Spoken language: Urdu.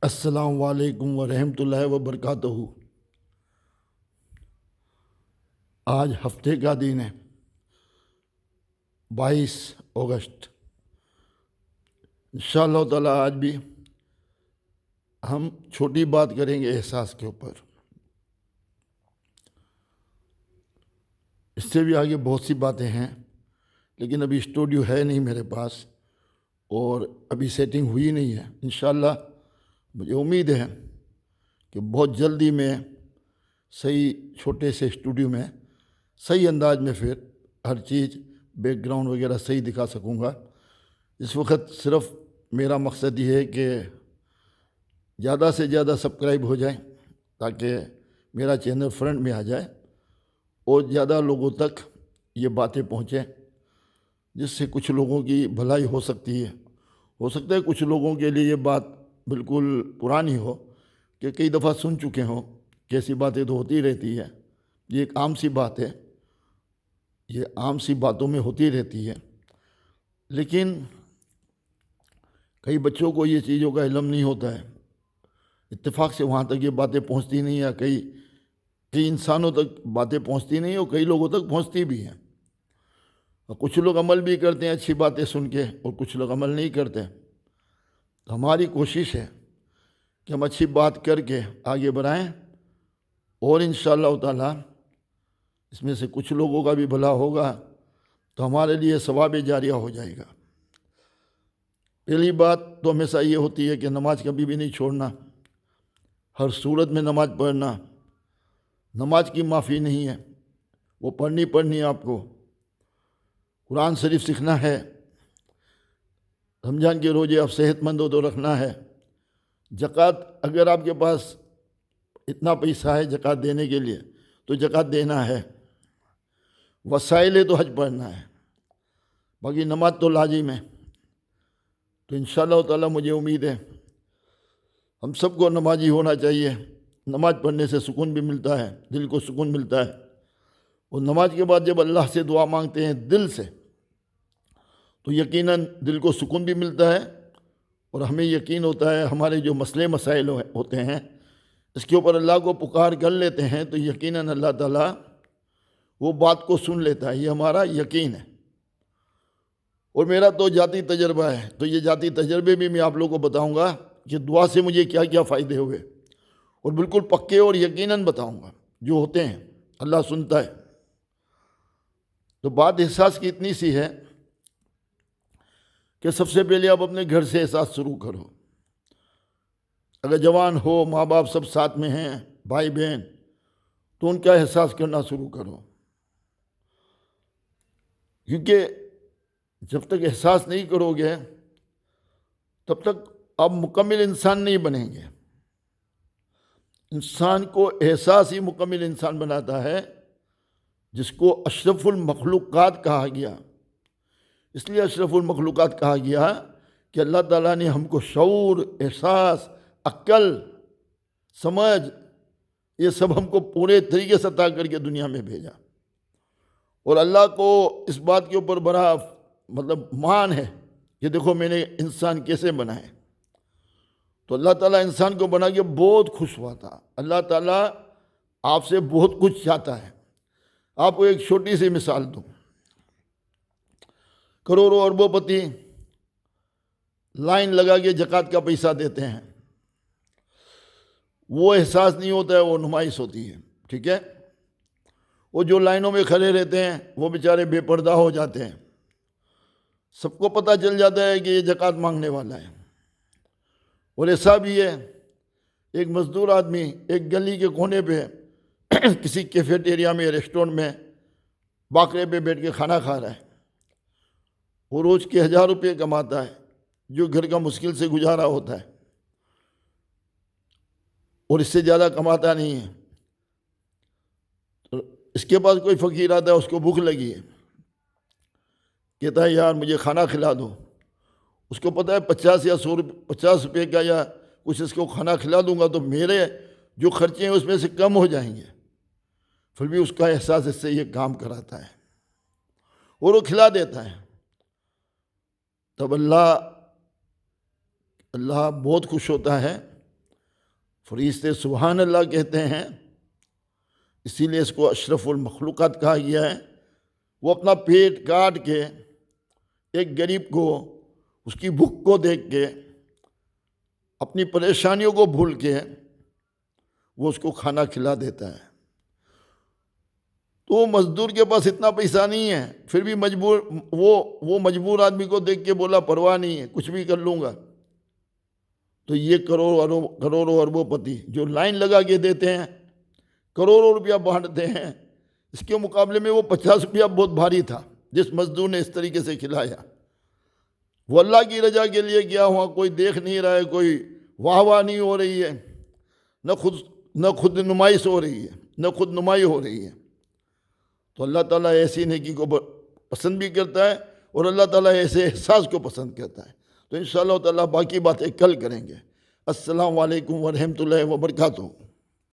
السلام علیکم ورحمۃ اللہ وبرکاتہ۔ آج ہفتے کا دن ہے 22 اگست۔ انشاءاللہ تعالیٰ آج بھی ہم چھوٹی بات کریں گے احساس کے اوپر۔ اس سے بھی آگے بہت سی باتیں ہیں، لیکن ابھی اسٹوڈیو ہے نہیں میرے پاس اور ابھی سیٹنگ ہوئی نہیں ہے۔ انشاءاللہ مجھے امید ہے کہ بہت جلدی میں صحیح چھوٹے سے اسٹوڈیو میں صحیح انداز میں پھر ہر چیز بیک گراؤنڈ وغیرہ صحیح دکھا سکوں گا۔ اس وقت صرف میرا مقصد یہ ہے کہ زیادہ سے زیادہ سبسکرائب ہو جائیں تاکہ میرا چینل فرنٹ میں آ جائے اور زیادہ لوگوں تک یہ باتیں پہنچیں، جس سے کچھ لوگوں کی بھلائی ہو سکتی ہے۔ ہو سکتا ہے کچھ لوگوں کے لیے یہ بات بالکل پرانی ہو کہ کئی دفعہ سن چکے ہوں، کیسی باتیں تو ہوتی رہتی ہے، یہ ایک عام سی بات ہے، یہ عام سی باتوں میں ہوتی رہتی ہے۔ لیکن کئی بچوں کو یہ چیزوں کا علم نہیں ہوتا ہے، اتفاق سے وہاں تک یہ باتیں پہنچتی نہیں ہیں، کئی انسانوں تک باتیں پہنچتی نہیں ہیں اور کئی لوگوں تک پہنچتی بھی ہیں، اور کچھ لوگ عمل بھی کرتے ہیں اچھی باتیں سن کے اور کچھ لوگ عمل نہیں کرتے۔ تو ہماری کوشش ہے کہ ہم اچھی بات کر کے آگے بڑھائیں اور انشاءاللہ تعالیٰ اس میں سے کچھ لوگوں کا بھی بھلا ہوگا تو ہمارے لیے ثواب جاریہ ہو جائے گا۔ پہلی بات تو ہمیشہ یہ ہوتی ہے کہ نماز کبھی بھی نہیں چھوڑنا، ہر صورت میں نماز پڑھنا۔ نماز کی معافی نہیں ہے، وہ پڑھنی ہے آپ کو۔ قرآن شریف سیکھنا ہے، رمضان کے روزے آپ صحت مند ہو تو رکھنا ہے۔ زکوٰۃ اگر آپ کے پاس اتنا پیسہ ہے زکوٰۃ دینے کے لیے تو زکوٰۃ دینا ہے۔ وسائل ہے تو حج پڑھنا ہے، باقی نماز تو لازم ہے۔ تو انشاءاللہ تعالیٰ مجھے امید ہے ہم سب کو نمازی ہونا چاہیے۔ نماز پڑھنے سے سکون بھی ملتا ہے، دل کو سکون ملتا ہے، اور نماز کے بعد جب اللہ سے دعا مانگتے ہیں دل سے تو یقیناً دل کو سکون بھی ملتا ہے، اور ہمیں یقین ہوتا ہے ہمارے جو مسئلے مسائل ہوتے ہیں اس کے اوپر اللہ کو پکار کر لیتے ہیں تو یقیناً اللہ تعالیٰ وہ بات کو سن لیتا ہے، یہ ہمارا یقین ہے۔ اور میرا تو ذاتی تجربہ ہے، تو یہ ذاتی تجربے بھی میں آپ لوگوں کو بتاؤں گا کہ دعا سے مجھے کیا کیا فائدے ہوئے، اور بالکل پکے اور یقیناً بتاؤں گا جو ہوتے ہیں، اللہ سنتا ہے۔ تو بات احساس کی اتنی سی ہے کہ سب سے پہلے آپ اپنے گھر سے احساس شروع کرو۔ اگر جوان ہو، ماں باپ سب ساتھ میں ہیں، بھائی بہن، تو ان کا احساس کرنا شروع کرو، کیونکہ جب تک احساس نہیں کرو گے تب تک آپ مکمل انسان نہیں بنیں گے۔ انسان کو احساس ہی مکمل انسان بناتا ہے، جس کو اشرف المخلوقات کہا گیا۔ اس لیے اشرف المخلوقات کہا گیا کہ اللہ تعالیٰ نے ہم کو شعور، احساس، عقل، سمجھ، یہ سب ہم کو پورے طریقے سے عطا کر کے دنیا میں بھیجا، اور اللہ کو اس بات کے اوپر بڑا مان ہے کہ دیکھو میں نے انسان کیسے بنائے۔ تو اللہ تعالیٰ انسان کو بنا کے بہت خوش ہوا تھا۔ اللہ تعالیٰ آپ سے بہت کچھ چاہتا ہے۔ آپ کو ایک چھوٹی سی مثال دوں، کروڑوں اربوں پتی لائن لگا کے زکوٰۃ کا پیسہ دیتے ہیں، وہ احساس نہیں ہوتا ہے، وہ نمائش ہوتی ہے، ٹھیک ہے۔ وہ جو لائنوں میں کھڑے رہتے ہیں وہ بیچارے بے پردہ ہو جاتے ہیں، سب کو پتہ چل جاتا ہے کہ یہ زکوٰۃ مانگنے والا ہے۔ اور ایسا بھی ہے، ایک مزدور آدمی ایک گلی کے کونے پہ کسی کیفیٹیریا میں، ریسٹورنٹ میں باکرے پہ بیٹھ کے کھانا کھا رہا ہے، وہ روز کے 1000 روپے کماتا ہے، جو گھر کا مشکل سے گزارا ہوتا ہے، اور اس سے زیادہ کماتا نہیں ہے۔ تو اس کے پاس کوئی فقیر آتا ہے، اس کو بھوک لگی ہے، کہتا ہے یار مجھے کھانا کھلا دو۔ اس کو پتہ ہے 50 یا 50 روپے کا یا کچھ اس کو کھانا کھلا دوں گا تو میرے جو خرچے ہیں اس میں سے کم ہو جائیں گے، پھر بھی اس کا احساس اس سے یہ کام کراتا ہے اور وہ کھلا دیتا ہے۔ تب اللہ بہت خوش ہوتا ہے فرشتے سبحان اللہ کہتے ہیں، اسی لیے اس کو اشرف المخلوقات کہا گیا ہے۔ وہ اپنا پیٹ کاٹ کے ایک غریب کو، اس کی بھوک کو دیکھ کے، اپنی پریشانیوں کو بھول کے وہ اس کو کھانا کھلا دیتا ہے۔ تو مزدور کے پاس اتنا پیسہ نہیں ہے، پھر بھی وہ مجبور آدمی کو دیکھ کے بولا پرواہ نہیں ہے، کچھ بھی کر لوں گا۔ تو یہ کروڑوں اربوں پتی جو لائن لگا کے دیتے ہیں، کروڑوں روپیہ بانٹتے ہیں، اس کے مقابلے میں وہ 50 روپیہ بہت بھاری تھا جس مزدور نے اس طریقے سے کھلایا۔ وہ اللہ کی رضا کے لیے کیا ہوا، کوئی دیکھ نہیں رہا ہے، کوئی واہ واہ نہیں ہو رہی ہے، نہ خود نمائش ہو رہی ہے، نہ خود نمائی ہو رہی ہے۔ تو اللہ تعالیٰ ایسی نیکی کو پسند بھی کرتا ہے، اور اللہ تعالیٰ ایسے احساس کو پسند کرتا ہے۔ تو انشاءاللہ تعالیٰ باقی باتیں کل کریں گے۔ السلام علیکم ورحمۃ اللہ وبرکاتہ۔